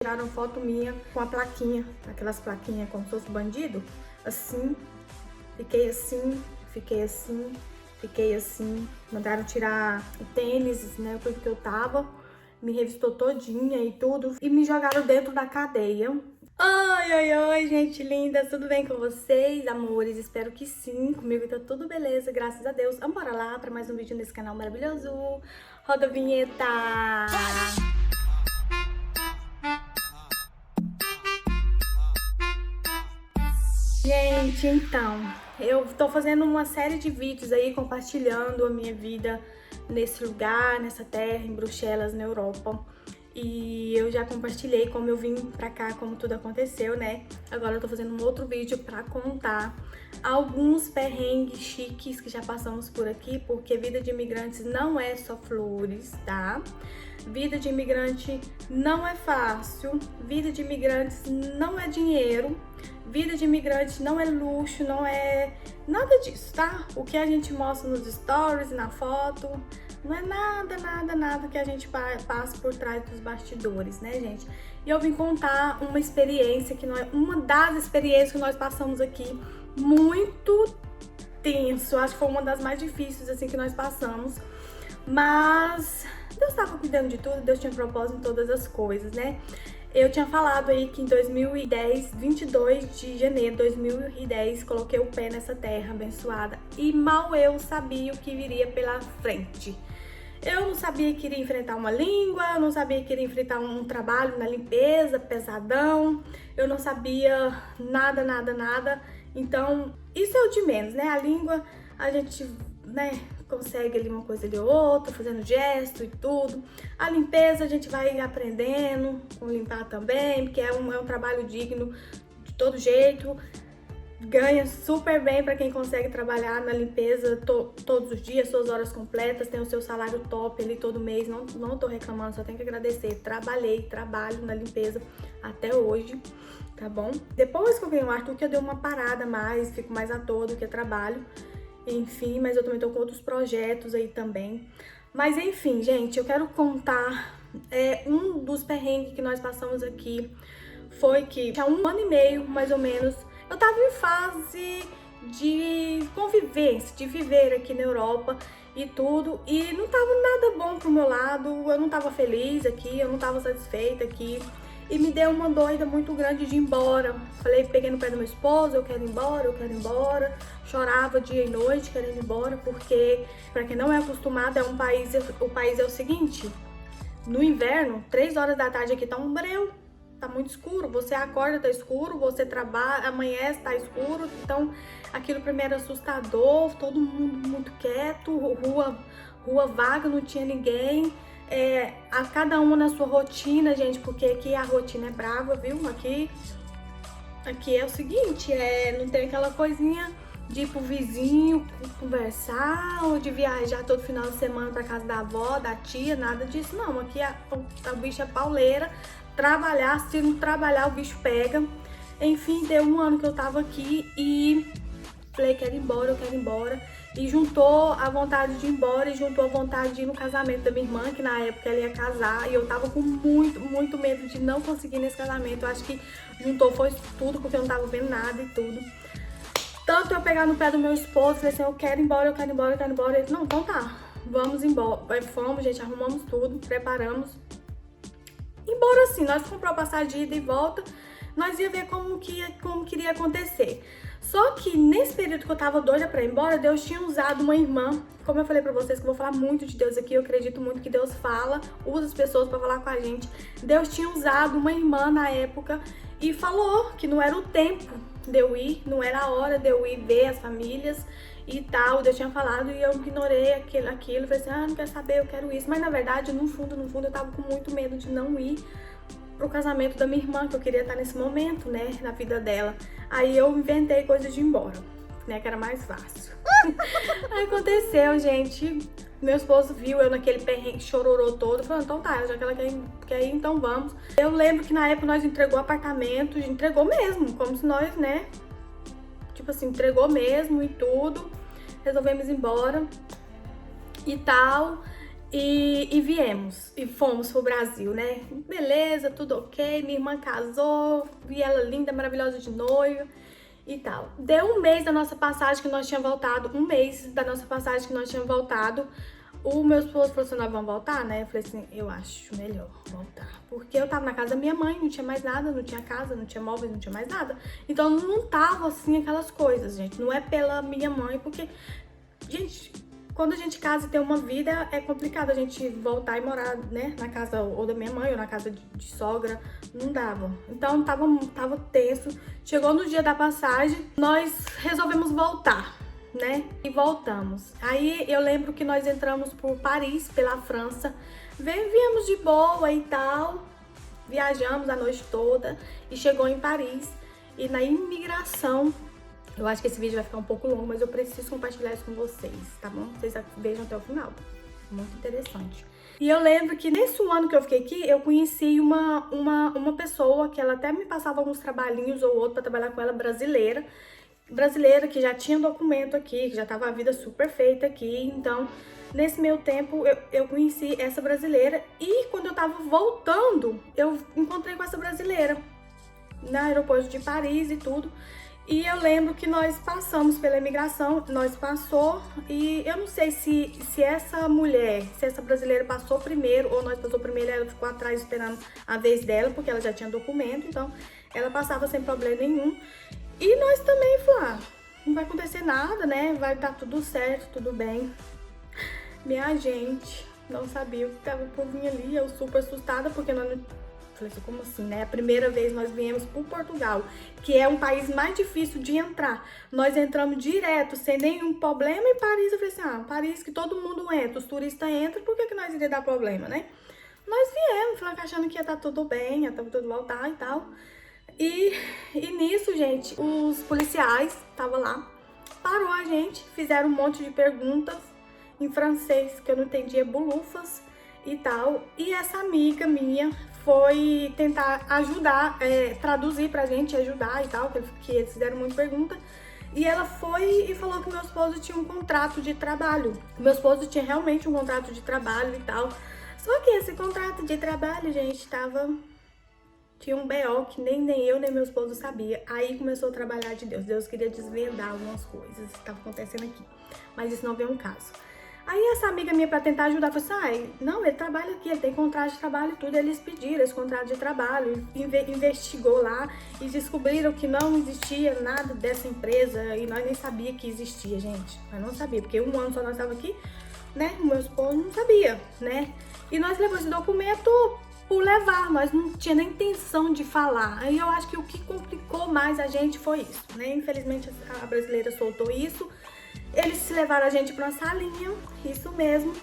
Tiraram foto minha com a plaquinha, aquelas plaquinhas como se fosse bandido, assim, fiquei assim, fiquei assim, fiquei assim. Mandaram tirar o tênis, né, porque eu tava, me revistou todinha e tudo, e me jogaram dentro da cadeia. Oi, gente linda, tudo bem com vocês, amores? Espero que sim, comigo tá tudo beleza, graças a Deus. Vamos bora lá para mais um vídeo nesse canal maravilhoso. Roda a vinheta! Gente, então, eu tô fazendo uma série de vídeos aí compartilhando a minha vida nesse lugar, nessa terra, em Bruxelas, na Europa. E eu já compartilhei como eu vim pra cá, como tudo aconteceu, né? Agora eu tô fazendo um outro vídeo pra contar alguns perrengues chiques que já passamos por aqui, porque vida de imigrantes não é só flores, tá? Vida de imigrante não é fácil, vida de imigrantes não é dinheiro, vida de imigrante não é luxo, não é nada disso, tá? O que a gente mostra nos stories, na foto, não é nada que a gente passa por trás dos bastidores, né, gente? E eu vim contar uma experiência uma das experiências que nós passamos aqui, muito tenso, acho que foi uma das mais difíceis, assim, que nós passamos, mas Deus estava cuidando de tudo, Deus tinha propósito em todas as coisas, né? Eu tinha falado aí que em 2010, 22 de janeiro de 2010, coloquei o pé nessa terra abençoada e mal eu sabia o que viria pela frente. Eu não sabia que iria enfrentar uma língua, eu não sabia que iria enfrentar um trabalho na limpeza, pesadão, eu não sabia nada. Então, isso é o de menos, né? A língua, a gente, né, consegue ali uma coisa ali ou outra, fazendo gesto e tudo. A limpeza a gente vai aprendendo com limpar também, porque é um trabalho digno de todo jeito. Ganha super bem para quem consegue trabalhar na limpeza todos os dias, suas horas completas, tem o seu salário top ali todo mês. Não tô reclamando, só tenho que agradecer. Trabalho na limpeza até hoje, tá bom? Depois que eu ganhei o Arthur, que eu dei uma parada mais, fico mais à toa do que trabalho. Enfim, mas eu também tô com outros projetos aí também. Mas enfim, gente, eu quero contar um dos perrengues que nós passamos aqui. Foi que há 1 ano e meio, mais ou menos, eu tava em fase de convivência, de viver aqui na Europa e tudo. E não tava nada bom pro meu lado, eu não tava feliz aqui, eu não tava satisfeita aqui. E me deu uma doida muito grande de ir embora. Peguei no pé do meu esposo, eu quero ir embora. Chorava dia e noite querendo ir embora, porque, pra quem não é acostumado, o país é o seguinte: no inverno, 3 horas da tarde aqui tá um breu, tá muito escuro. Você acorda, tá escuro, você trabalha, amanhece, tá escuro. Então, aquilo primeiro assustador, todo mundo muito quieto, rua vaga, não tinha ninguém. A cada uma na sua rotina, gente, porque aqui a rotina é brava, viu? Aqui é o seguinte, não tem aquela coisinha de ir pro vizinho conversar, ou de viajar todo final de semana pra casa da avó, da tia, nada disso, não. Aqui a bicha é pauleira, trabalhar, se não trabalhar o bicho pega. Enfim, deu 1 ano que eu tava aqui e falei, eu quero ir embora. E juntou a vontade de ir embora e juntou a vontade de ir no casamento da minha irmã, que na época ela ia casar. E eu tava com muito medo de não conseguir nesse casamento. Eu acho que juntou foi tudo, porque eu não tava vendo nada e tudo. Tanto eu pegar no pé do meu esposo, falei assim, eu quero ir embora. Ele, não, então tá, vamos embora. Aí fomos, gente, arrumamos tudo, preparamos. Embora assim, nós compramos passagem de ida e volta, nós ia ver como queria acontecer. Só que nesse período que eu tava doida pra ir embora, Deus tinha usado uma irmã. Como eu falei pra vocês que eu vou falar muito de Deus aqui, eu acredito muito que Deus usa as pessoas pra falar com a gente. Deus tinha usado uma irmã na época e falou que não era o tempo de eu ir, não era a hora de eu ir ver as famílias e tal. Deus tinha falado e eu ignorei aquilo, falei assim, não quero saber, eu quero isso. Mas na verdade, no fundo, eu tava com muito medo de não ir pro casamento da minha irmã, que eu queria estar nesse momento, né, na vida dela. Aí eu inventei coisa de ir embora, né, que era mais fácil. Aí aconteceu, gente, meu esposo viu eu naquele perrengue, chororô todo, falando, então tá, já que ela quer ir, então vamos. Eu lembro que na época nós entregou apartamento, entregou mesmo, como se nós, né, tipo assim, entregou mesmo e tudo, resolvemos ir embora e tal. E viemos, e fomos pro Brasil, né? Beleza, tudo ok, minha irmã casou, vi ela linda, maravilhosa de noiva e tal. Deu um mês da nossa passagem que nós tínhamos voltado, o meu esposo falou assim, nós vamos voltar, né? Eu falei assim, eu acho melhor voltar. Porque eu tava na casa da minha mãe, não tinha mais nada, não tinha casa, não tinha móveis, não tinha mais nada. Então não tava assim aquelas coisas, gente. Não é pela minha mãe, porque, gente, quando a gente casa e tem uma vida, é complicado a gente voltar e morar, né, na casa ou da minha mãe ou na casa de sogra. Não dava. Então tava tenso. Chegou no dia da passagem, nós resolvemos voltar, né? E voltamos. Aí eu lembro que nós entramos por Paris, pela França. Viemos de boa e tal. Viajamos a noite toda e chegou em Paris. E na imigração, eu acho que esse vídeo vai ficar um pouco longo, mas eu preciso compartilhar isso com vocês, tá bom? Vocês vejam até o final. Muito interessante. E eu lembro que nesse ano que eu fiquei aqui, eu conheci uma pessoa que ela até me passava alguns trabalhinhos ou outro pra trabalhar com ela, brasileira que já tinha documento aqui, que já tava a vida super feita aqui. Então, nesse meio tempo, eu conheci essa brasileira. E quando eu tava voltando, eu encontrei com essa brasileira no aeroporto de Paris e tudo. E eu lembro que nós passamos pela imigração, e eu não sei se essa mulher, se essa brasileira passou primeiro ou nós passou primeiro, ela ficou atrás esperando a vez dela, porque ela já tinha documento, então ela passava sem problema nenhum. E nós também falamos, não vai acontecer nada, né? Vai dar tudo certo, tudo bem. Minha gente não sabia o que tava por vir ali, eu super assustada, porque nós não... Falei assim, como assim, né? A primeira vez nós viemos por Portugal, que é um país mais difícil de entrar. Nós entramos direto, sem nenhum problema, em Paris. Eu falei assim, Paris que todo mundo entra, os turistas entram, por que nós iria dar problema, né? Nós viemos, achando que ia estar tudo bem, ia estar tudo voltar e tal. E nisso, gente, os policiais estavam lá, parou a gente, fizeram um monte de perguntas em francês, que eu não entendia bolufas e tal. E essa amiga minha foi tentar ajudar, traduzir pra gente, ajudar e tal, que eles fizeram muita pergunta. E ela foi e falou que meu esposo tinha um contrato de trabalho. Meu esposo tinha realmente um contrato de trabalho e tal. Só que esse contrato de trabalho, gente, tinha um BO que nem eu nem meu esposo sabia. Aí começou a trabalhar de Deus. Deus queria desvendar algumas coisas que estavam acontecendo aqui. Mas isso não veio um caso. Aí essa amiga minha, pra tentar ajudar, falou assim, não, ele trabalha aqui, ele tem contrato de trabalho e tudo. Eles pediram esse contrato de trabalho, investigou lá e descobriram que não existia nada dessa empresa. E nós nem sabia que existia, gente. Nós não sabia, porque um ano só nós estávamos aqui, né? O meu esposo não sabia, né? E nós levamos esse documento por levar, nós não tinha nem intenção de falar. Aí eu acho que o que complicou mais a gente foi isso, né? Infelizmente a brasileira soltou isso. Eles levaram a gente para uma salinha, isso mesmo.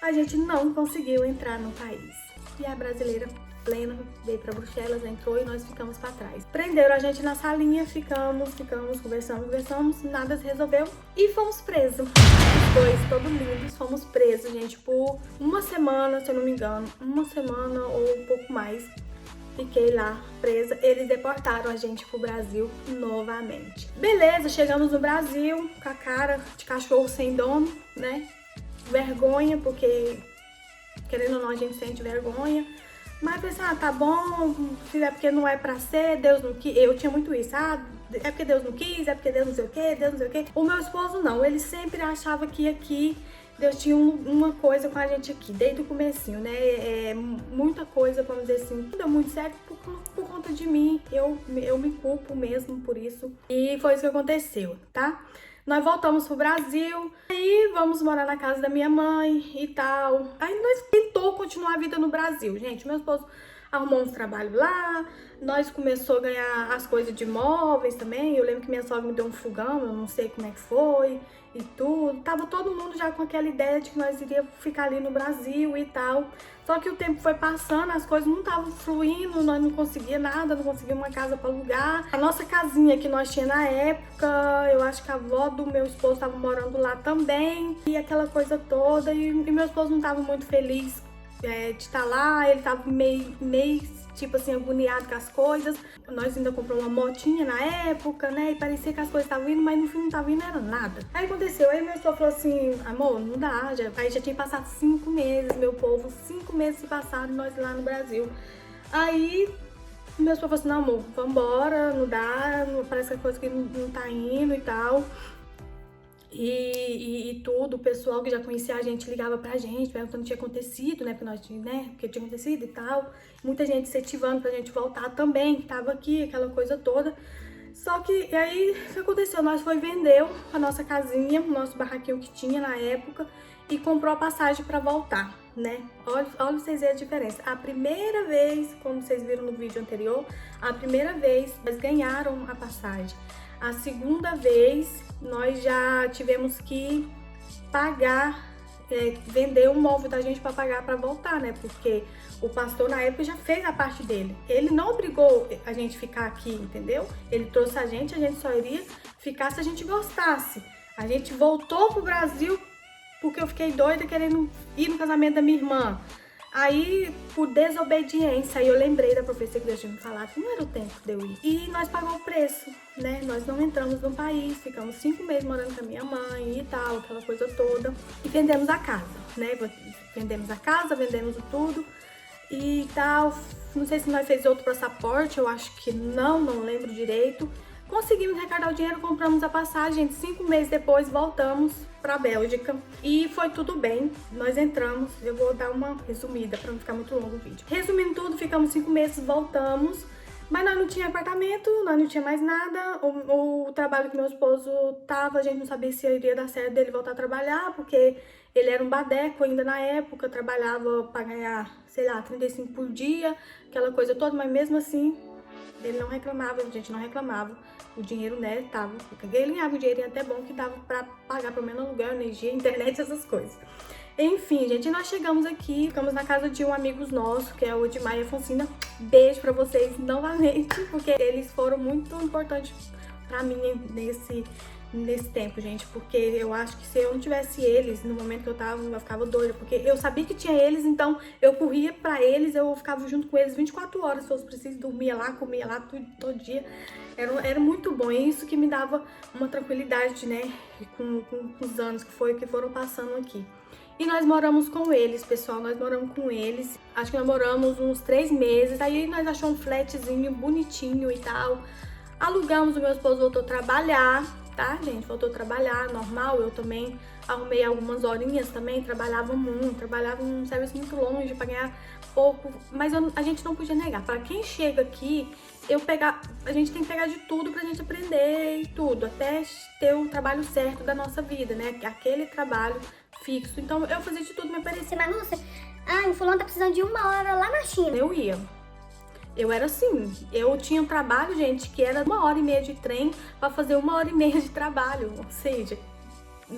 A gente não conseguiu entrar no país. E a brasileira plena veio para Bruxelas, entrou e nós ficamos para trás. Prenderam a gente na salinha, ficamos, conversamos, nada se resolveu e fomos presos. Os dois, todos lindos, fomos presos, gente, por uma semana, se eu não me engano, uma semana ou um pouco mais. Fiquei lá presa, eles deportaram a gente pro Brasil novamente. Beleza, chegamos no Brasil com a cara de cachorro sem dono, né? Vergonha, porque querendo ou não a gente sente vergonha. Mas pensei, tá bom, se é porque não é pra ser, Deus não quis. Eu tinha muito isso, é porque Deus não quis, é porque Deus não sei o que, Deus não sei o que. O meu esposo não, ele sempre achava que aqui Deus tinha uma coisa com a gente aqui, desde o comecinho, né? Muita coisa, vamos dizer assim, não deu muito certo por conta de mim. Eu me culpo mesmo por isso. E foi isso que aconteceu, tá? Nós voltamos pro Brasil, aí vamos morar na casa da minha mãe e tal. Aí nós tentou continuar a vida no Brasil, gente. Meu esposo arrumou uns trabalhos lá, nós começou a ganhar as coisas de móveis também. Eu lembro que minha sogra me deu um fogão, eu não sei como é que foi e tudo. Tava todo mundo já com aquela ideia de que nós iríamos ficar ali no Brasil e tal. Só que o tempo foi passando, as coisas não estavam fluindo, nós não conseguíamos nada, não conseguíamos uma casa para alugar. A nossa casinha que nós tinha na época, eu acho que a avó do meu esposo estava morando lá também. E aquela coisa toda, e meu esposo não estava muito feliz de estar lá, ele tava meio, tipo assim, agoniado com as coisas. Nós ainda compramos uma motinha na época, né, e parecia que as coisas estavam indo, mas no fim não tava indo, era nada. Aí aconteceu, aí meu esposo falou assim, amor, não dá, aí já tinha passado 5 meses, meu povo, 5 meses se passaram, nós lá no Brasil. Aí meu esposo falou assim, não, amor, vambora, não dá, parece que a coisa que não tá indo e tal. E tudo, o pessoal que já conhecia a gente ligava pra gente, perguntando o que tinha acontecido, né, porque tinha acontecido e tal. Muita gente incentivando pra gente voltar também, que tava aqui, aquela coisa toda. Só que, e aí, o que aconteceu? Nós vendeu a nossa casinha, o nosso barraquinho que tinha na época, e comprou a passagem pra voltar, né? Olha pra vocês verem a diferença. A primeira vez, como vocês viram no vídeo anterior, a primeira vez nós ganharam a passagem. A segunda vez, nós já tivemos que pagar, vender o móvel da gente para pagar para voltar, né? Porque o pastor na época já fez a parte dele. Ele não obrigou a gente ficar aqui, entendeu? Ele trouxe a gente só iria ficar se a gente gostasse. A gente voltou pro Brasil porque eu fiquei doida querendo ir no casamento da minha irmã. Aí, por desobediência, aí eu lembrei da profecia que Deus tinha me falado que não era o tempo de eu ir. E nós pagamos o preço, né? Nós não entramos no país, ficamos 5 meses morando com a minha mãe e tal, aquela coisa toda. E vendemos a casa, né? Vendemos a casa, vendemos tudo e tal. Não sei se nós fez outro passaporte, eu acho que não lembro direito. Conseguimos arrecadar o dinheiro, compramos a passagem, 5 meses depois voltamos pra Bélgica e foi tudo bem, nós entramos, eu vou dar uma resumida pra não ficar muito longo o vídeo. Resumindo tudo, ficamos 5 meses, voltamos, mas nós não tinha apartamento, nós não tinha mais nada, o trabalho que meu esposo tava, a gente não sabia se iria dar certo dele voltar a trabalhar, porque ele era um badeco ainda na época, trabalhava pra ganhar, sei lá, 35 por dia, aquela coisa toda, mas mesmo assim, ele não reclamava, a gente não reclamava. O dinheiro, né, tava... Ele ganhava um dinheirinho até bom que dava pra pagar pelo menos aluguel, energia, internet, essas coisas. Enfim, gente, nós chegamos aqui, ficamos na casa de um amigo nosso, que é o Edmar e Afonsina. Beijo pra vocês novamente, porque eles foram muito importantes pra mim nesse tempo, gente. Porque eu acho que se eu não tivesse eles, no momento que eu ficava doida. Porque eu sabia que tinha eles, então eu corria pra eles, eu ficava junto com eles 24 horas, se fosse preciso, dormia lá, comia lá, tudo, todo dia. Era muito bom, e isso que me dava uma tranquilidade, né, com os anos que foram passando aqui. E nós moramos com eles, pessoal, nós moramos com eles, acho que nós moramos uns 3 meses, aí nós achamos um flatzinho bonitinho e tal, alugamos, o meu esposo voltou a trabalhar, tá, gente, voltou a trabalhar, normal, eu também arrumei algumas horinhas também, trabalhava um serviço muito longe pra ganhar pouco, mas a gente não podia negar, pra quem chega aqui, a gente tem que pegar de tudo pra gente aprender e tudo, até ter o trabalho certo da nossa vida, né, aquele trabalho fixo. Então eu fazia de tudo, me parecia. Mas nossa, o fulano tá precisando de 1 hora lá na China. Eu ia. Eu era assim, eu tinha um trabalho, gente, que era 1h30 de trem pra fazer 1h30 de trabalho, ou seja,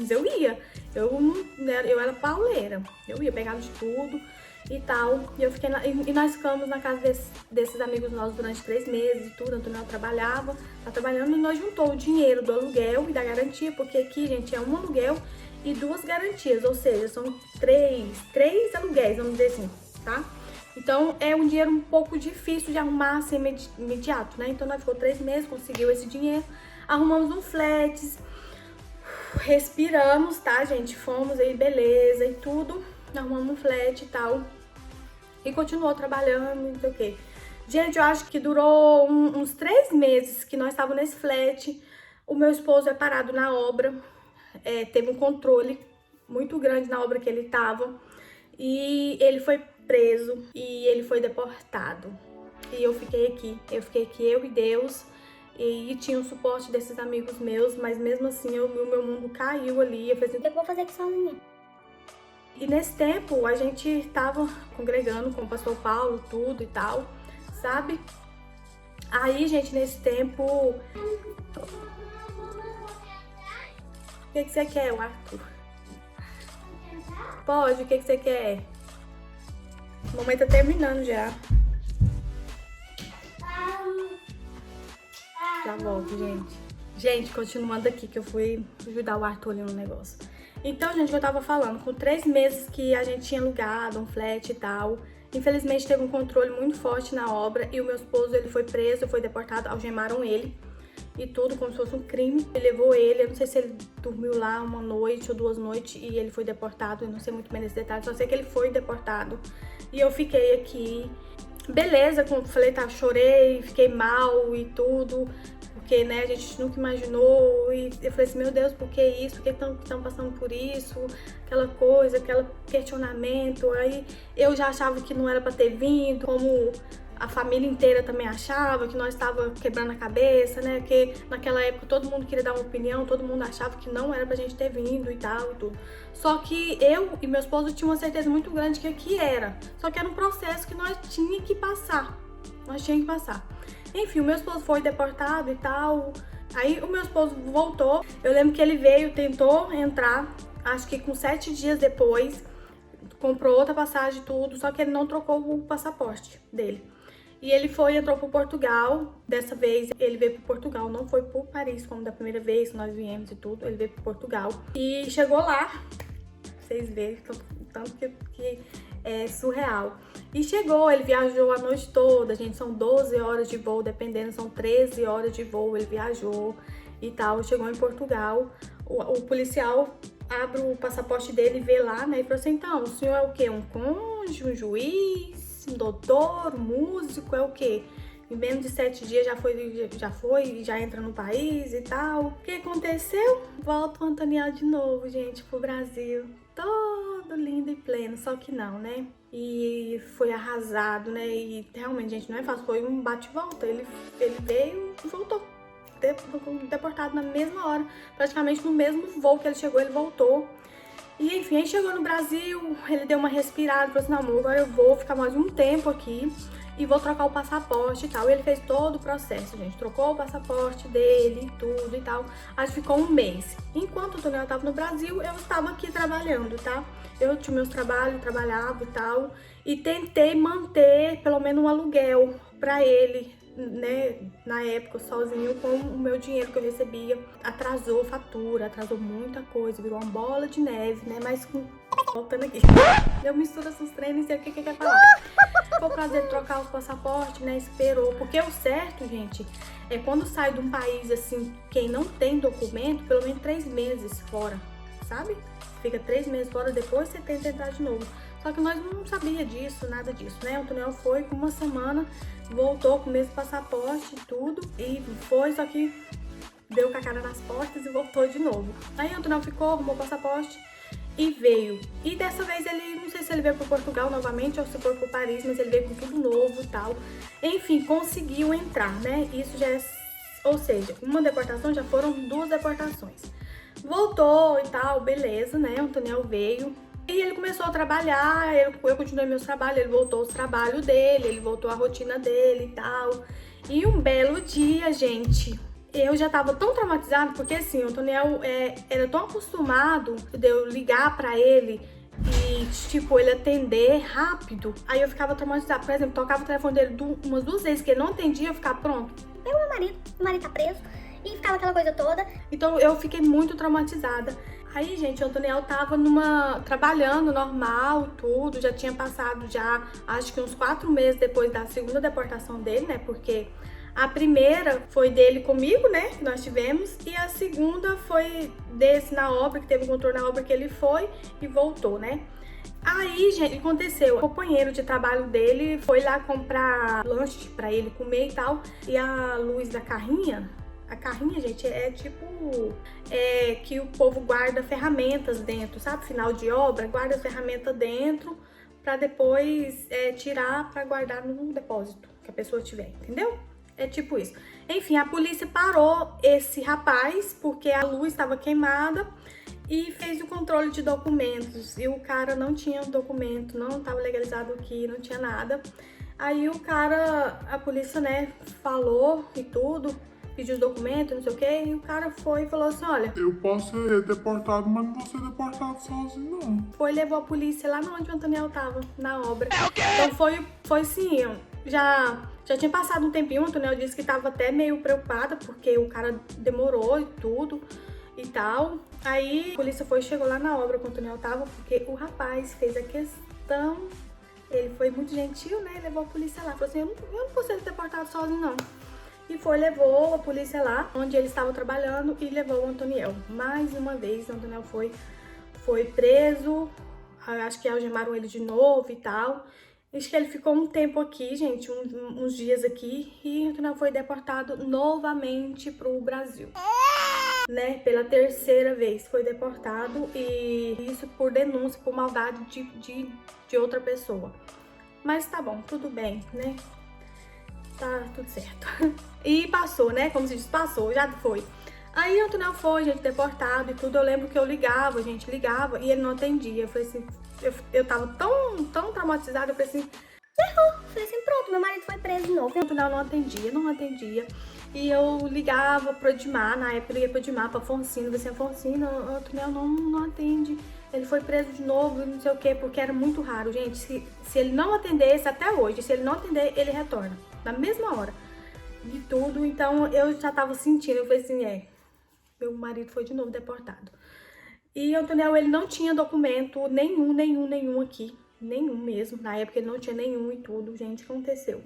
eu ia. Eu era pauleira, eu ia, pegava de tudo e tal, e nós ficamos na casa desses amigos nossos durante 3 meses e tudo. Antônio trabalhava, tá trabalhando, e nós juntou o dinheiro do aluguel e da garantia, porque aqui, gente, é um aluguel e 2 garantias, ou seja, são três aluguéis, vamos dizer assim, tá? Então é um dinheiro um pouco difícil de arrumar assim imediato, né? Então nós ficou 3 meses, conseguiu esse dinheiro, arrumamos um flat, respiramos, tá, gente? Fomos aí, beleza e tudo, arrumamos um flat e tal, e continuou trabalhando, não sei o quê. Gente, eu acho que durou uns 3 meses que nós estávamos nesse flat. O meu esposo é parado na obra, teve um controle muito grande na obra que ele estava, e ele foi preso e ele foi deportado. E eu fiquei aqui, eu e Deus, e tinha o suporte desses amigos meus, mas mesmo assim o meu mundo caiu ali. Eu falei assim, O que eu vou fazer aqui sozinha? E nesse tempo a gente tava congregando com o pastor Paulo, tudo e tal, sabe? Aí, gente, nesse tempo... O que você quer, Arthur? Pode, o que você quer? A mamãe tá terminando já. Já volto, gente. Gente, continuando aqui, que eu fui ajudar o Arthur ali no negócio. Então, gente, que eu tava falando, com 3 meses que a gente tinha alugado um flat e tal, infelizmente teve um controle muito forte na obra e o meu esposo, ele foi preso, foi deportado, algemaram ele e tudo, como se fosse um crime. Ele levou ele, eu não sei se ele dormiu lá uma noite ou 2 noites e ele foi deportado, eu não sei muito bem desse detalhe, só sei que ele foi deportado. E eu fiquei aqui, beleza, como eu falei, tá, chorei, fiquei mal e tudo, porque, né, a gente nunca imaginou, e eu falei assim, meu Deus, por que isso? Por que estão passando por isso? Aquela coisa, aquele questionamento. Aí eu já achava que não era pra ter vindo, como a família inteira também achava, que nós estávamos quebrando a cabeça, né, que naquela época todo mundo queria dar uma opinião, todo mundo achava que não era pra gente ter vindo e tal e tudo. Só que eu e meu esposo tinham uma certeza muito grande que aqui era, só que era um processo que nós tínhamos que passar, Enfim, o meu esposo foi deportado e tal. Aí o meu esposo voltou. Eu lembro que ele veio, tentou entrar, acho que com 7 dias depois, comprou outra passagem e tudo, só que ele não trocou o passaporte dele. E ele entrou pro Portugal. Dessa vez ele veio pro Portugal, não foi pro Paris como da primeira vez que nós viemos e tudo. Ele veio pro Portugal e chegou lá. Vocês verem tanto que é surreal. E chegou, ele viajou a noite toda, gente, são 12 horas de voo, dependendo, são 13 horas de voo, ele viajou e tal. Chegou em Portugal, o policial abre o passaporte dele e vê lá, né, e falou assim, então, o senhor é o quê? Um cônjuge, um juiz, um doutor, um músico, é o quê? Em menos de 7 dias já entra no país e tal. O que aconteceu? Volta o Antoniel de novo, gente, pro Brasil. Todo lindo e pleno, só que não, né? E foi arrasado, né? E realmente, gente, não é fácil, foi um bate e volta. Ele veio e voltou. Deportado na mesma hora, praticamente no mesmo voo que ele chegou, ele voltou. E enfim, aí chegou no Brasil, ele deu uma respirada, falou assim, não, amor, agora eu vou ficar mais um tempo aqui e vou trocar o passaporte e tal. E ele fez todo o processo, gente, trocou o passaporte dele, tudo e tal. Acho que ficou um mês. Enquanto o Antoniel estava no Brasil, eu estava aqui trabalhando, tá? Eu tinha meus trabalhos, trabalhava e tal, e tentei manter pelo menos um aluguel pra ele, né, na época, sozinho, com o meu dinheiro que eu recebia. Atrasou fatura, atrasou muita coisa, virou uma bola de neve, né, mas voltando aqui, eu misturo esses treinos e sei o que quer falar. Foi o prazer de trocar os passaportes, né, esperou, porque o certo, gente, é quando sai de um país, assim, quem não tem documento, pelo menos 3 meses fora, sabe? Fica 3 meses fora, depois você tenta entrar de novo. Só que nós não sabia disso, nada disso, né? O Antoniel foi com uma semana, voltou com o mesmo passaporte e tudo, e foi, só que deu com a cara nas portas e voltou de novo. Aí o Antoniel ficou, arrumou o passaporte e veio. E dessa vez ele, não sei se ele veio pro Portugal novamente ou se foi pro Paris, mas ele veio com tudo novo e tal. Enfim, conseguiu entrar, né? Isso já é, ou seja, uma deportação, já foram 2 deportações. Voltou e tal, beleza, né? O Antoniel veio. E ele começou a trabalhar, eu continuei meus trabalhos, ele voltou aos trabalhos dele, ele voltou à rotina dele e tal. E um belo dia, gente, eu já tava tão traumatizada, porque assim, o Antoniel era tão acostumado de eu ligar pra ele e, tipo, ele atender rápido. Aí eu ficava traumatizada, por exemplo, tocava o telefone dele umas 2 vezes que ele não atendia, eu ficava, pronto. Meu marido tá preso, e ficava aquela coisa toda. Então eu fiquei muito traumatizada. Aí, gente, o Antoniel tava trabalhando normal, tudo, já tinha passado acho que uns 4 meses depois da segunda deportação dele, né, porque a primeira foi dele comigo, né, que nós tivemos, e a segunda foi desse na obra, que teve um controle na obra que ele foi e voltou, né. Aí, gente, aconteceu, o companheiro de trabalho dele foi lá comprar lanche pra ele comer e tal, e a luz da carrinha, a carrinha, gente, é tipo que o povo guarda ferramentas dentro, sabe? Final de obra, guarda as ferramentas dentro pra depois tirar pra guardar no depósito que a pessoa tiver, entendeu? É tipo isso. Enfim, a polícia parou esse rapaz porque a luz estava queimada e fez o controle de documentos. E o cara não tinha documento, não estava legalizado aqui, não tinha nada. Aí a polícia, né, falou e tudo, pediu os documentos, não sei o que, e o cara foi e falou assim, olha, eu posso ser deportado, mas não vou ser deportado sozinho, não. Foi e levou a polícia lá onde o Antoniel tava, na obra. Então foi sim, já tinha passado um tempinho, o Antoniel disse que tava até meio preocupada, porque o cara demorou e tudo. e tal. Aí a polícia chegou lá na obra quando o Antoniel tava, porque o rapaz fez a questão, ele foi muito gentil, né? Levou a polícia lá, falou assim, eu não vou ser deportado sozinho não. E levou a polícia lá, onde ele estava trabalhando, e levou o Antoniel. Mais uma vez, o Antoniel foi preso, acho que algemaram ele de novo e tal. Acho que ele ficou um tempo aqui, gente, uns dias aqui, e o Antoniel foi deportado novamente pro Brasil. Né, pela terceira vez foi deportado, e isso por denúncia, por maldade de outra pessoa. Mas tá bom, tudo bem, né? Tá tudo certo. E passou, né? Como se diz, passou, já foi. Aí o Antoniel foi, gente, deportado e tudo. Eu lembro que eu ligava, gente, ligava e ele não atendia. Eu falei assim, eu tava tão traumatizada, eu falei assim, errou. Eu falei assim, pronto, meu marido foi preso de novo. O Antoniel não atendia. E eu ligava pro Edmar, na época eu ia pro Edmar, pra Afoncino, você Afoncino, o Antoniel não atende. Ele foi preso de novo, não sei o quê, porque era muito raro, gente. Se ele não atendesse, até hoje, se ele não atender, ele retorna, na mesma hora. De tudo, então eu já tava sentindo, eu falei assim, meu marido foi de novo deportado. E o Antoniel, ele não tinha documento nenhum aqui, nenhum mesmo. Na época ele não tinha nenhum e tudo, gente, o que aconteceu?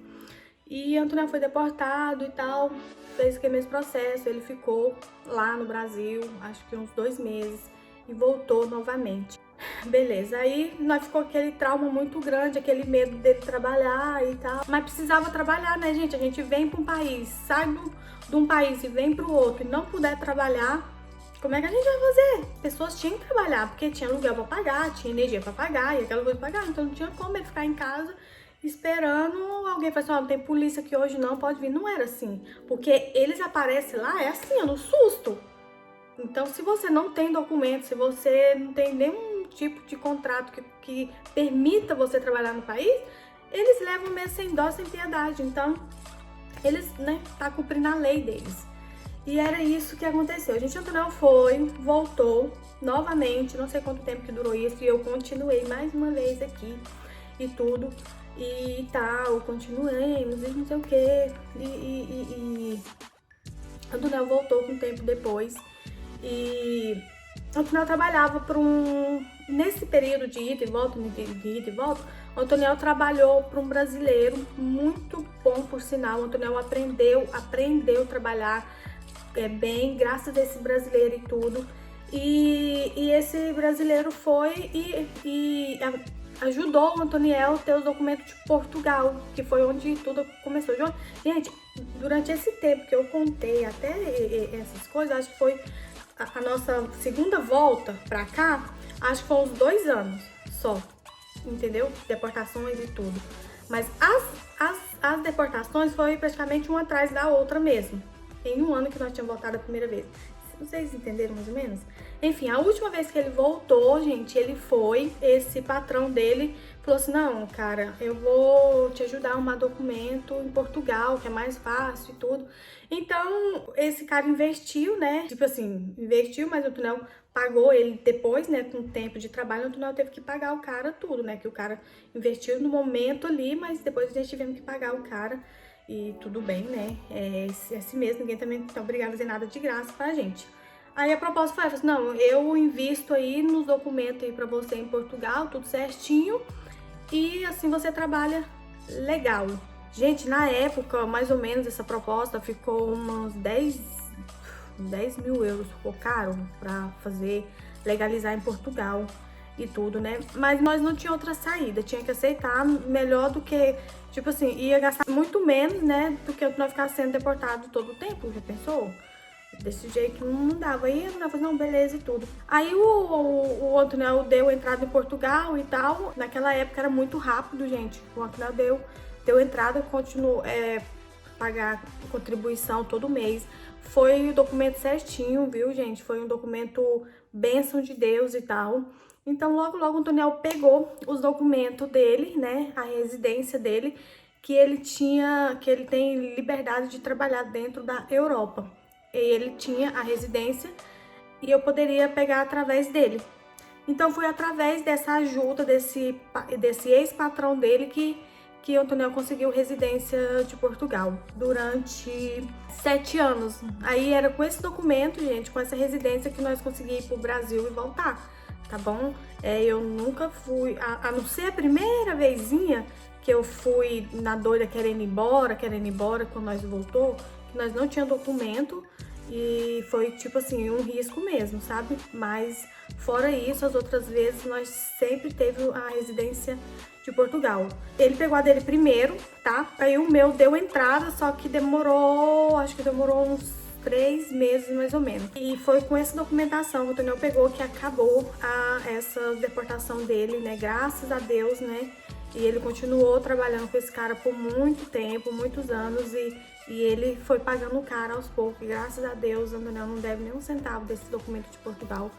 E o Antoniel foi deportado e tal, fez aquele mesmo processo, ele ficou lá no Brasil, acho que uns 2 meses, e voltou novamente. Beleza, aí nós ficou aquele trauma muito grande, aquele medo dele trabalhar e tal, mas precisava trabalhar, né, gente? A gente vem para um país, sai de um país e vem para o outro e não puder trabalhar, como é que a gente vai fazer? Pessoas tinham que trabalhar, porque tinha aluguel para pagar, tinha energia para pagar e aquela coisa para pagar, então não tinha como ele ficar em casa esperando alguém falar assim, ó, tem polícia aqui hoje, não, pode vir. Não era assim, porque eles aparecem lá, é assim, no susto. Então, se você não tem documento, se você não tem nenhum tipo de contrato que permita você trabalhar no país, eles levam mesmo sem dó, sem piedade. Então, eles, né, tá cumprindo a lei deles. E era isso que aconteceu. A gente, Antoniel voltou novamente, não sei quanto tempo que durou isso, e eu continuei mais uma vez aqui e tudo. E tal, continuemos, e não sei o que. E Antoniel voltou com um tempo depois. E Antoniel trabalhava para nesse período de ida e volta, o Antoniel trabalhou para um brasileiro muito bom, por sinal. O Antoniel aprendeu a trabalhar bem, graças a esse brasileiro e tudo. E esse brasileiro foi e ajudou o Antoniel a ter os documentos de Portugal, que foi onde tudo começou. Gente, durante esse tempo que eu contei até essas coisas, acho que foi a nossa segunda volta pra cá, acho que foi uns 2 anos só, entendeu? Deportações e tudo. Mas as deportações foi praticamente uma atrás da outra mesmo. Em um ano que nós tínhamos voltado a primeira vez. Vocês entenderam mais ou menos? Enfim, a última vez que ele voltou, gente, esse patrão dele falou assim, não, cara, eu vou te ajudar a arrumar documento em Portugal, que é mais fácil e tudo. Então, esse cara investiu, né, tipo assim, mas o Antoniel pagou ele depois, né, com o tempo de trabalho, o Antoniel teve que pagar o cara tudo, né, que o cara investiu no momento ali, mas depois a gente tivemos que pagar o cara. E tudo bem, né? É assim mesmo, ninguém também tá obrigado a fazer nada de graça pra gente. Aí a proposta foi assim, não, eu invisto aí nos documentos aí pra você em Portugal, tudo certinho, e assim você trabalha legal. Gente, na época, mais ou menos, essa proposta ficou uns 10 mil euros, ficou caro pra legalizar em Portugal e tudo, né? Mas nós não tinha outra saída, tinha que aceitar, melhor do que, tipo assim, ia gastar muito menos, né, do que nós ficar sendo deportado todo o tempo, já pensou? Desse jeito não dava, aí eu falei, não, beleza e tudo. Aí o Antoniel deu entrada em Portugal e tal, naquela época era muito rápido, gente, o Antoniel deu entrada, continuou, pagar contribuição todo mês, foi o documento certinho, viu, gente, foi um documento bênção de Deus e tal. Então, logo o Antoniel pegou os documentos dele, né, a residência dele, que ele tem liberdade de trabalhar dentro da Europa. E ele tinha a residência e eu poderia pegar através dele. Então, foi através dessa ajuda desse ex-patrão dele que que o Antoniel conseguiu residência de Portugal durante 7 anos. Aí era com esse documento, gente, com essa residência que nós conseguimos ir pro Brasil e voltar, tá bom? Eu nunca fui, a não ser a primeira vezinha que eu fui na doida querendo ir embora, quando nós voltou, que nós não tinha documento e foi tipo assim, um risco mesmo, sabe? Mas fora isso, as outras vezes nós sempre teve a residência de Portugal. Ele pegou a dele primeiro, tá? Aí o meu deu entrada, só que demorou, acho que demorou uns 3 meses mais ou menos. E foi com essa documentação que o Antoniel pegou que acabou essa deportação dele, né? Graças a Deus, né? E ele continuou trabalhando com esse cara por muito tempo, muitos anos, e ele foi pagando o cara aos poucos. E graças a Deus, o Antoniel não deve nem um centavo desse documento de Portugal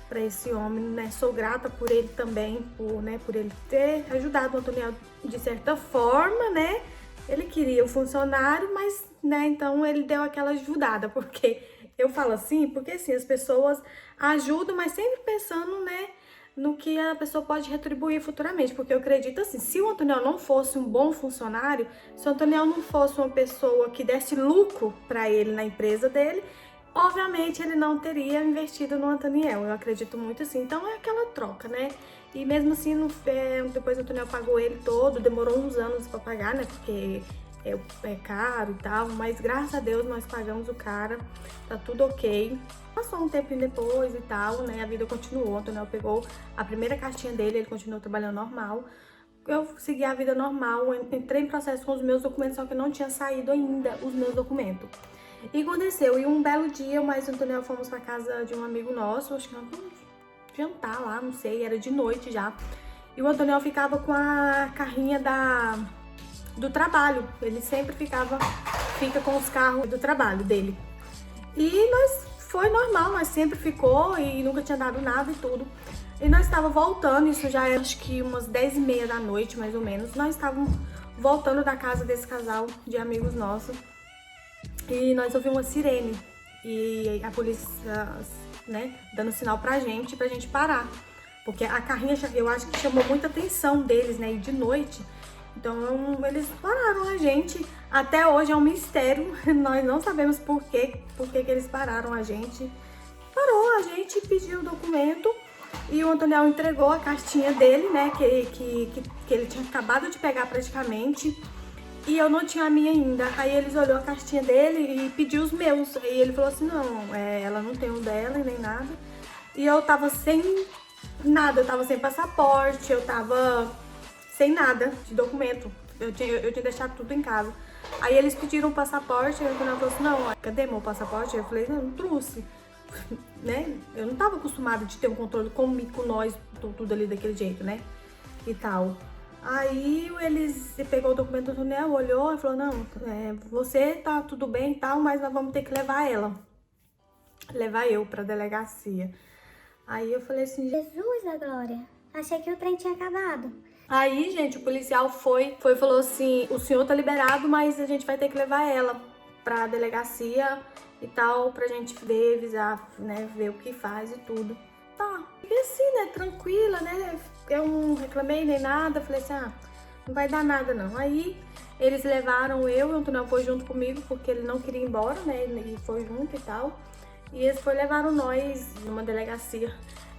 para esse homem, né? Sou grata por ele também, por ele ter ajudado o Antoniel de certa forma, né? Ele queria o funcionário, mas, né, então ele deu aquela ajudada, porque eu falo assim, porque assim, as pessoas ajudam, mas sempre pensando, né, no que a pessoa pode retribuir futuramente, porque eu acredito assim, se o Antoniel não fosse um bom funcionário, se o Antoniel não fosse uma pessoa que desse lucro para ele na empresa dele, obviamente ele não teria investido no Antoniel, eu acredito muito assim, então é aquela troca, né? E mesmo assim, depois o Antoniel pagou ele todo, demorou uns anos para pagar, né? Porque é caro e tal, mas graças a Deus nós pagamos o cara, tá tudo ok. Passou um tempinho depois e tal, né? A vida continuou, o Antoniel pegou a primeira cartinha dele, ele continuou trabalhando normal. Eu segui a vida normal, entrei em processo com os meus documentos, só que não tinha saído ainda os meus documentos. E aconteceu, e um belo dia, eu mais o Antoniel fomos pra casa de um amigo nosso, acho que nós fomos jantar lá, não sei, era de noite já. E o Antoniel ficava com a carrinha do trabalho, ele sempre fica com os carros do trabalho dele. E foi normal, mas sempre ficou e nunca tinha dado nada e tudo. E nós estávamos voltando, isso já era acho que umas 10h30 da noite, mais ou menos. Nós estávamos voltando da casa desse casal de amigos nossos. E nós ouvimos uma sirene. E a polícia, né, dando sinal pra gente parar. Porque a carrinha, eu acho que chamou muita atenção deles, né, e de noite. Então eles pararam a gente. Até hoje é um mistério, nós não sabemos por que eles pararam a gente. Parou a gente, pediu o documento e o Antoniel entregou a cartinha dele, né, que ele tinha acabado de pegar praticamente. E eu não tinha a minha ainda. Aí eles olhou a cartinha dele e pediu os meus. Aí ele falou assim, não, ela não tem o dela e nem nada. E eu tava sem nada, eu tava sem passaporte, eu tava sem nada de documento. Eu tinha deixado tudo em casa. Aí eles pediram o passaporte, aí o Antoniel falou assim, não, cadê meu passaporte? Eu falei, não trouxe. Né? Eu não tava acostumada de ter um controle com nós, tudo ali daquele jeito, né? E tal. Aí eles pegou o documento do Antoniel, olhou e falou, não, você tá tudo bem e tal, mas nós vamos ter que levar eu pra delegacia. Aí eu falei assim, Jesus da glória, achei que o trem tinha acabado. Aí, gente, o policial foi e falou assim, o senhor tá liberado, mas a gente vai ter que levar ela pra delegacia e tal, pra gente ver, visar, né, ver o que faz e tudo. Tá, e assim, né, tranquila, né, eu não reclamei nem nada, falei assim, não vai dar nada não. Aí eles levaram eu, o Antoniel foi junto comigo, porque ele não queria ir embora, né, ele foi junto e tal. E eles levaram nós numa delegacia,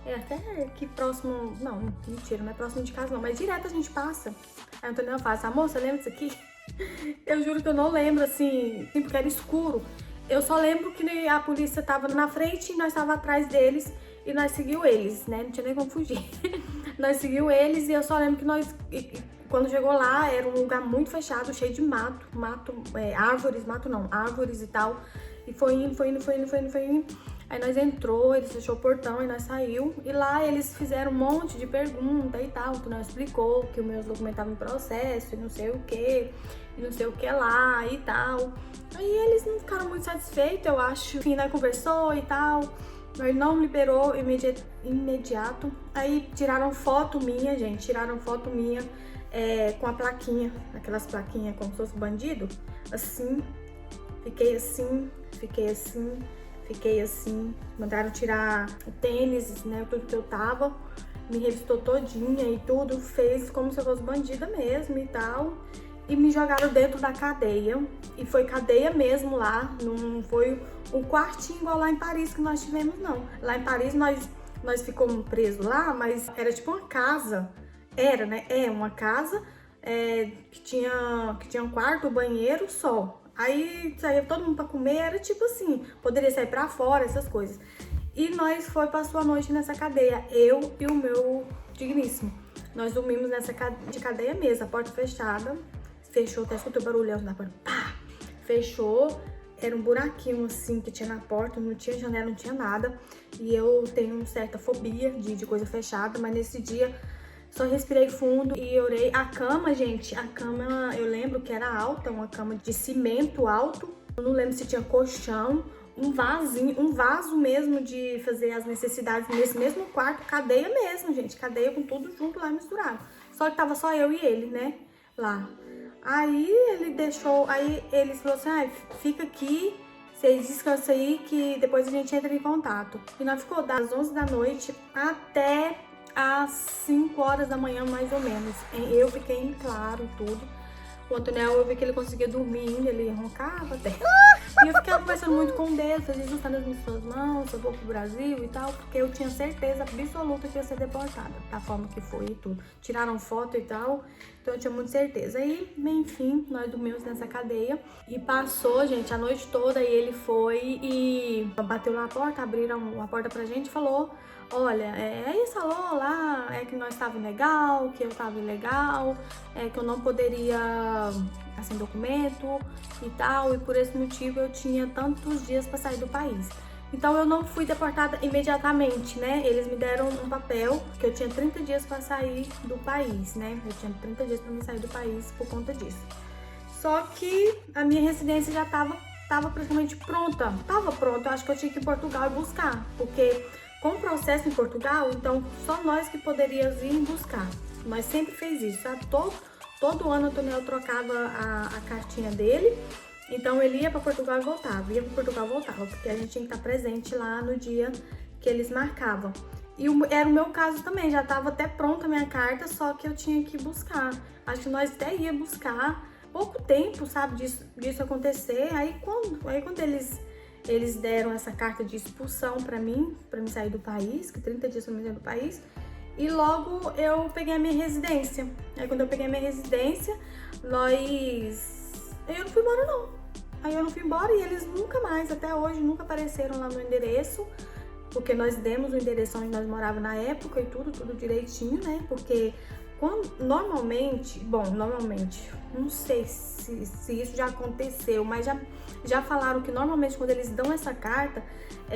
até aqui próximo, não, mentira, não é próximo de casa não, mas direto a gente passa. Aí o Antoniel fala assim, moça, lembra disso aqui? Eu juro que eu não lembro, assim, porque era escuro. Eu só lembro que a polícia tava na frente e nós tava atrás deles e nós seguiu eles, né? Não tinha nem como fugir. Nós seguiu eles e eu só lembro que nós, quando chegou lá, era um lugar muito fechado, cheio de árvores e tal. E foi indo. Aí nós entrou, eles fechou o portão e nós saiu. E lá eles fizeram um monte de perguntas e tal, que nós explicou que os meus documentos estavam em processo e não sei o que, lá e tal. Aí eles não ficaram muito satisfeitos, eu acho. Enfim, nós conversou e tal, mas não liberou imediato. Aí tiraram foto minha, gente, com a plaquinha, aquelas plaquinhas como se fosse bandido, assim. Fiquei assim, mandaram tirar o tênis, né, tudo que eu tava. me revistou todinha e tudo, fez como se eu fosse bandida mesmo e tal. E me jogaram dentro da cadeia. E foi cadeia mesmo lá, não foi um quartinho igual lá em Paris que nós tivemos, não. Lá em Paris nós ficamos presos lá, mas era tipo uma casa. Era, né? É uma casa que tinha um quarto, banheiro só. Aí saía todo mundo pra comer, era tipo assim, poderia sair pra fora, essas coisas. E nós passou a noite nessa cadeia, eu e o meu digníssimo. Nós dormimos nessa cadeia mesmo, a porta fechada. Fechou, até escutou o barulhão na porta, pá! Fechou, era um buraquinho assim que tinha na porta, não tinha janela, não tinha nada. E eu tenho certa fobia de coisa fechada, mas nesse dia só respirei fundo e orei. A cama, gente, eu lembro que era alta, uma cama de cimento alto. Eu não lembro se tinha colchão, um vaso mesmo de fazer as necessidades nesse mesmo quarto, cadeia mesmo, gente, cadeia com tudo junto lá misturado. Só que tava só eu e ele, né, lá. Aí ele falou assim, fica aqui, vocês descansam aí que depois a gente entra em contato. E nós ficou das 11 da noite até às 5 horas da manhã, mais ou menos. Eu fiquei em claro tudo. O Antoniel, eu vi que ele conseguia dormir, ele roncava até. E eu ficava conversando muito com Deus, fazia ajustando as minhas suas mãos, se eu vou pro Brasil e tal, porque eu tinha certeza absoluta que ia ser deportada, da forma que foi e tudo. Tiraram foto e tal, então eu tinha muita certeza. Aí, enfim, nós dormimos nessa cadeia e passou, gente, a noite toda, e ele foi e bateu na porta, abriram a porta pra gente e falou: olha, isso, alô, lá, é que nós tava ilegal, que eu tava ilegal, que eu não poderia, sem documento e tal, e por esse motivo eu tinha tantos dias para sair do país. Então eu não fui deportada imediatamente, né? Eles me deram um papel que eu tinha 30 dias para sair do país, né? Eu tinha 30 dias para me sair do país por conta disso. Só que a minha residência já tava praticamente pronta. Tava pronta, eu acho que eu tinha que ir em Portugal e buscar, porque com o processo em Portugal, então só nós que poderíamos ir buscar. Nós sempre fez isso, sabe? Todo ano o Antoniel trocava a cartinha dele, então ele ia para Portugal e voltava, porque a gente tinha que estar presente lá no dia que eles marcavam. E era o meu caso também, já estava até pronta a minha carta, só que eu tinha que buscar. Acho que nós até ia buscar pouco tempo, sabe, disso acontecer. Aí quando eles deram essa carta de expulsão pra mim sair do país, que 30 dias pra me sair do país, e logo eu peguei a minha residência. Aí quando eu peguei a minha residência, eu não fui embora não. Aí eu não fui embora e eles nunca mais, até hoje, nunca apareceram lá no endereço, porque nós demos o endereço onde nós morávamos na época e tudo direitinho, né? Porque normalmente, não sei se isso já aconteceu, mas já falaram que normalmente quando eles dão essa carta,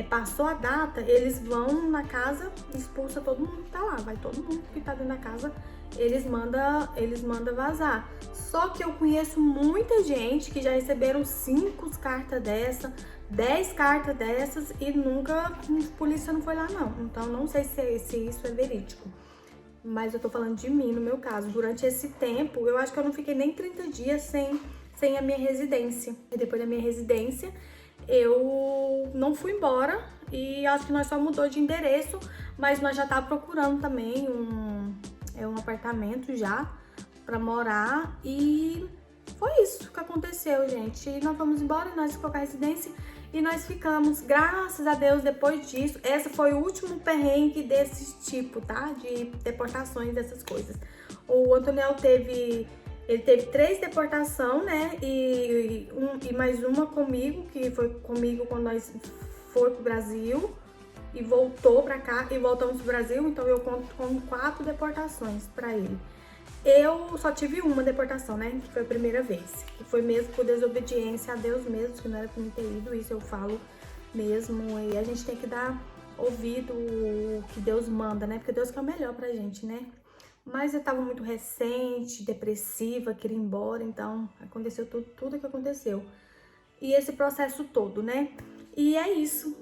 passou a data, eles vão na casa, expulsa todo mundo que tá lá, vai todo mundo que tá dentro da casa, eles mandam vazar. Só que eu conheço muita gente que já receberam 5 cartas dessa, 10 cartas dessas e nunca a polícia não foi lá não. Então não sei se isso é verídico. Mas eu tô falando de mim, no meu caso. Durante esse tempo, eu acho que eu não fiquei nem 30 dias sem a minha residência. E depois da minha residência, eu não fui embora. E acho que nós só mudou de endereço. Mas nós já tava procurando também um apartamento já pra morar. E foi isso que aconteceu, gente. E nós fomos embora, nós ficamos com a residência. E nós ficamos, graças a Deus, depois disso. Essa foi o último perrengue desse tipo, tá? De deportações, dessas coisas. O Antoniel teve 3 deportações, né? E mais uma comigo, que foi comigo quando nós fomos pro Brasil. E voltou pra cá e voltamos pro Brasil. Então eu conto com 4 deportações pra ele. Eu só tive uma deportação, né? Que foi a primeira vez. Que foi mesmo por desobediência a Deus mesmo, que não era pra mim ter ido. Isso eu falo mesmo. E a gente tem que dar ouvido o que Deus manda, né? Porque Deus quer o melhor pra gente, né? Mas eu tava muito recente, depressiva, queria ir embora. Então aconteceu tudo que aconteceu. E esse processo todo, né? E é isso.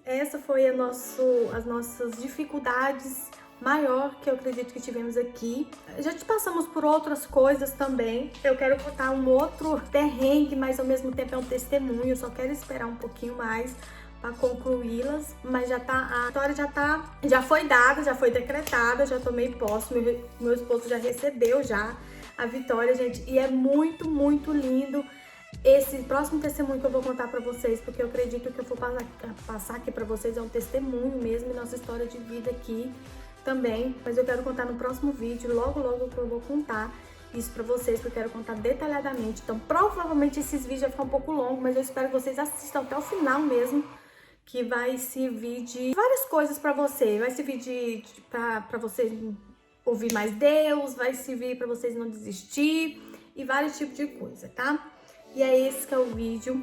Essa foi as nossas dificuldades maior que eu acredito que tivemos aqui. Já te passamos por outras coisas também. Eu quero contar um outro perrengue, mas ao mesmo tempo é um testemunho. Eu só quero esperar um pouquinho mais para concluí-las, mas a história já foi dada, já foi decretada, já tomei posse, meu esposo já recebeu já a vitória, gente, e é muito, muito lindo esse próximo testemunho que eu vou contar pra vocês, porque eu acredito que eu vou passar aqui pra vocês é um testemunho mesmo, e nossa história de vida aqui também, mas eu quero contar no próximo vídeo, logo que eu vou contar isso pra vocês, que eu quero contar detalhadamente. Então, provavelmente esses vídeos vão ficar um pouco longos, mas eu espero que vocês assistam até o final mesmo, que vai servir de várias coisas pra você. Vai servir pra vocês ouvir mais Deus, vai servir pra vocês não desistir e vários tipos de coisa, tá? E é esse que é o vídeo.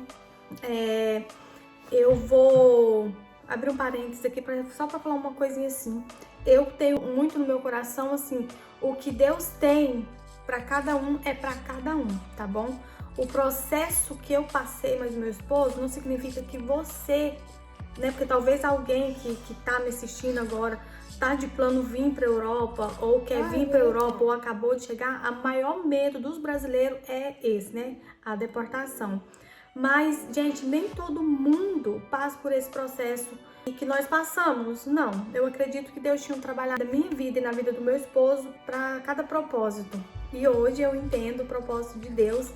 Eu vou abrir um parênteses aqui só pra falar uma coisinha assim. Eu tenho muito no meu coração, assim, o que Deus tem pra cada um é pra cada um, tá bom? O processo que eu passei, mas meu esposo, não significa que você, né? Porque talvez alguém que tá me assistindo agora tá de plano vir pra Europa, ou quer vir pra Europa, ou acabou de chegar, o maior medo dos brasileiros é esse, né? A deportação. Mas, gente, nem todo mundo passa por esse processo e que nós passamos. Não, eu acredito que Deus tinha trabalhado na minha vida e na vida do meu esposo para cada propósito. E hoje eu entendo o propósito de Deus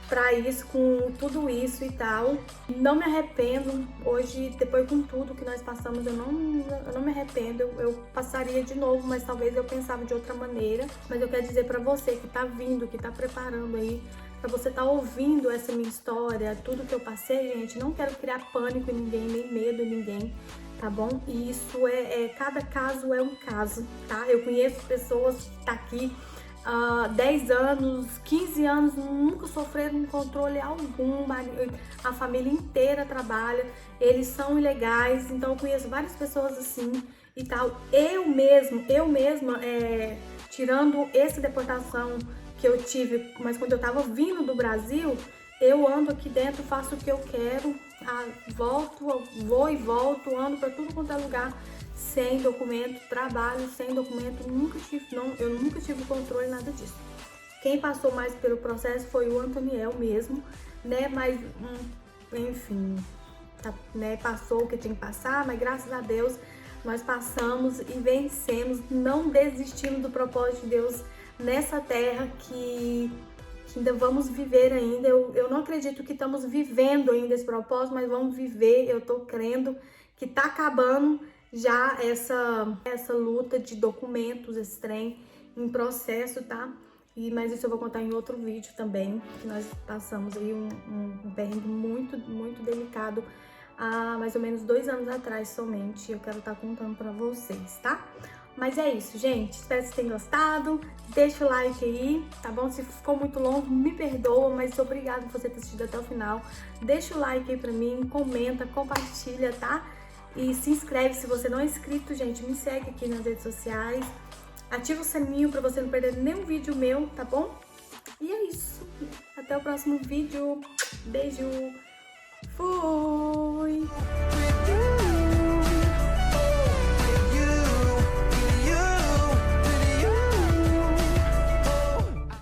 para isso, com tudo isso e tal. Não me arrependo. Hoje, depois com tudo que nós passamos, eu não me arrependo. Eu passaria de novo, mas talvez eu pensava de outra maneira. Mas eu quero dizer para você que tá vindo, que tá preparando aí, para você tá ouvindo essa minha história, tudo que eu passei, gente, não quero criar pânico em ninguém, nem medo em ninguém, tá bom? E isso cada caso é um caso, tá? Eu conheço pessoas que tá aqui 10 anos, 15 anos, nunca sofreram controle algum, a família inteira trabalha, eles são ilegais, então eu conheço várias pessoas assim e tal. Eu mesma, tirando essa deportação que eu tive, mas quando eu tava vindo do Brasil, eu ando aqui dentro, faço o que eu quero, vou e volto, ando pra tudo quanto é lugar, sem documento, trabalho sem documento, eu nunca tive controle, nada disso. Quem passou mais pelo processo foi o Antoniel mesmo, né, mas, enfim, né, passou o que tinha que passar, mas graças a Deus nós passamos e vencemos, não desistimos do propósito de Deus nessa terra que ainda vamos viver ainda. Eu não acredito que estamos vivendo ainda esse propósito, mas vamos viver. Eu tô crendo que tá acabando já essa luta de documentos, esse trem em processo, tá? Mas isso eu vou contar em outro vídeo também, que nós passamos aí um perrengue muito, muito delicado há mais ou menos 2 anos atrás somente. Eu quero estar contando pra vocês, tá? Mas é isso, gente. Espero que vocês tenham gostado. Deixa o like aí, tá bom? Se ficou muito longo, me perdoa, mas obrigada por você ter assistido até o final. Deixa o like aí pra mim, comenta, compartilha, tá? E se inscreve se você não é inscrito, gente. Me segue aqui nas redes sociais. Ativa o sininho pra você não perder nenhum vídeo meu, tá bom? E é isso. Até o próximo vídeo. Beijo. Fui!